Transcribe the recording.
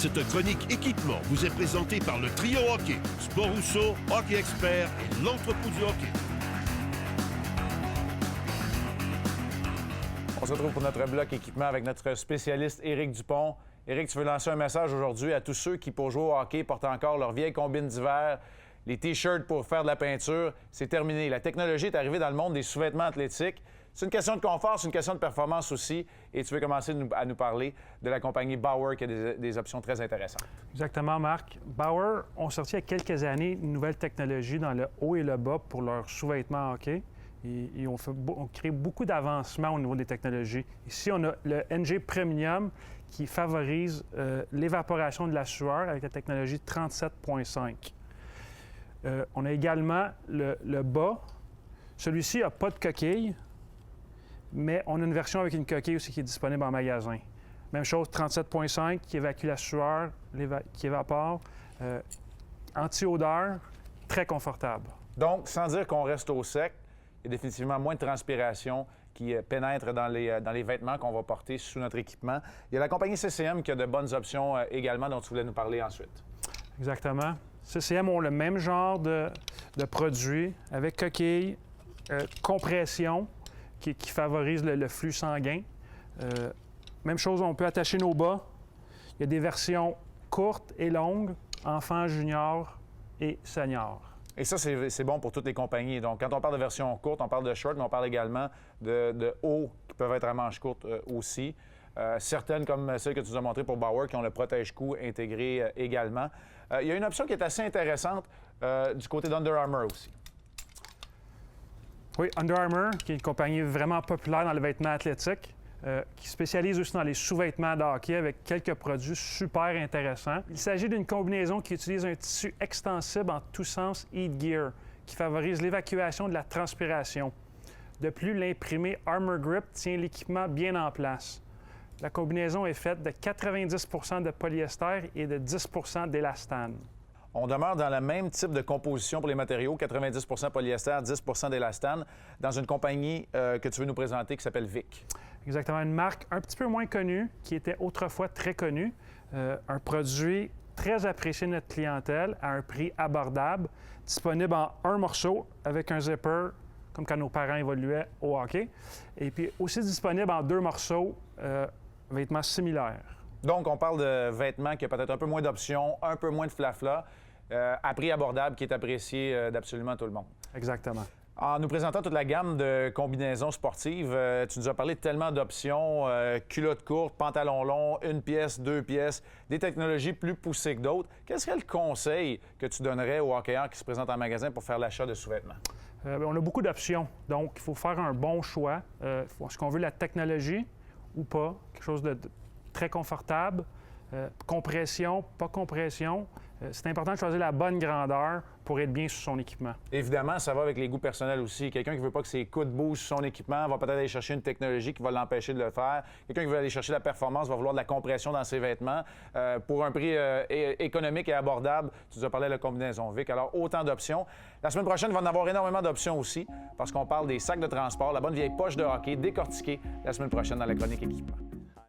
Cette chronique équipement vous est présentée par le Trio Hockey, Sport Rousseau, Hockey Expert et l'Entrepôt du hockey. On se retrouve pour notre bloc équipement avec notre spécialiste Éric Dupont. Éric, tu veux lancer un message aujourd'hui à tous ceux qui, pour jouer au hockey, portent encore leurs vieilles combines d'hiver, les T-shirts pour faire de la peinture. C'est terminé. La technologie est arrivée dans le monde des sous-vêtements athlétiques. C'est une question de confort, c'est une question de performance aussi. Et tu veux commencer à nous parler de la compagnie Bauer qui a des options très intéressantes. Exactement, Marc. Bauer ont sorti il y a quelques années une nouvelle technologie dans le haut et le bas pour leurs sous-vêtements hockey. Ils ont créé beaucoup d'avancements au niveau des technologies. Ici, on a le NG Premium qui favorise l'évaporation de la sueur avec la technologie 37.5. On a également le bas. Celui-ci n'a pas de coquille, mais on a une version avec une coquille aussi qui est disponible en magasin. Même chose, 37.5 qui évacue la sueur, qui évapore. Anti-odeur, très confortable. Donc, sans dire qu'on reste au sec, il y a définitivement moins de transpiration qui pénètre dans les vêtements qu'on va porter sous notre équipement. Il y a la compagnie CCM qui a de bonnes options également dont tu voulais nous parler ensuite. Exactement. CCM ont le même genre de produit avec coquille, compression qui favorise le flux sanguin. Même chose, on peut attacher nos bas. Il y a des versions courtes et longues, enfants, juniors et seniors. Et ça, c'est bon pour toutes les compagnies. Donc, quand on parle de version courte, on parle de short, mais on parle également de hauts qui peuvent être à manches courtes aussi. Certaines, comme celle que tu nous as montrée pour Bauer, qui ont le protège-cou intégré également. Il y a une option qui est assez intéressante du côté d'Under Armour aussi. Oui, Under Armour, qui est une compagnie vraiment populaire dans le vêtement athlétique, qui spécialise aussi dans les sous-vêtements de hockey avec quelques produits super intéressants. Il s'agit d'une combinaison qui utilise un tissu extensible en tous sens Heat Gear, qui favorise l'évacuation de la transpiration. De plus, l'imprimé Armor Grip tient l'équipement bien en place. La combinaison est faite de 90 de polyester et de 10 d'élastane. On demeure dans le même type de composition pour les matériaux, 90 polyester, 10 d'élastane, dans une compagnie que tu veux nous présenter qui s'appelle Vic. Exactement, une marque un petit peu moins connue, qui était autrefois très connue. Un produit très apprécié de notre clientèle à un prix abordable, disponible en un morceau avec un zipper, comme quand nos parents évoluaient au hockey. Et puis aussi disponible en deux morceaux, vêtements similaires. Donc, on parle de vêtements qui ont peut-être un peu moins d'options, un peu moins de flafla, à prix abordable qui est apprécié d'absolument tout le monde. Exactement. En nous présentant toute la gamme de combinaisons sportives, tu nous as parlé de tellement d'options, culottes courtes, pantalons longs, une pièce, deux pièces, des technologies plus poussées que d'autres. Quel serait le conseil que tu donnerais aux hockeyeurs qui se présentent en magasin pour faire l'achat de sous-vêtements? On a beaucoup d'options, donc il faut faire un bon choix. Est-ce qu'on veut la technologie ou pas? Quelque chose de très confortable, compression, pas compression. C'est important de choisir la bonne grandeur pour être bien sur son équipement. Évidemment, ça va avec les goûts personnels aussi. Quelqu'un qui ne veut pas que ses coudes bougent sur son équipement va peut-être aller chercher une technologie qui va l'empêcher de le faire. Quelqu'un qui veut aller chercher la performance va vouloir de la compression dans ses vêtements. Pour un prix économique et abordable, tu nous as parlé de la combinaison Vic. Alors, autant d'options. La semaine prochaine, il va en avoir énormément d'options aussi parce qu'on parle des sacs de transport, la bonne vieille poche de hockey décortiquée la semaine prochaine dans la chronique équipement.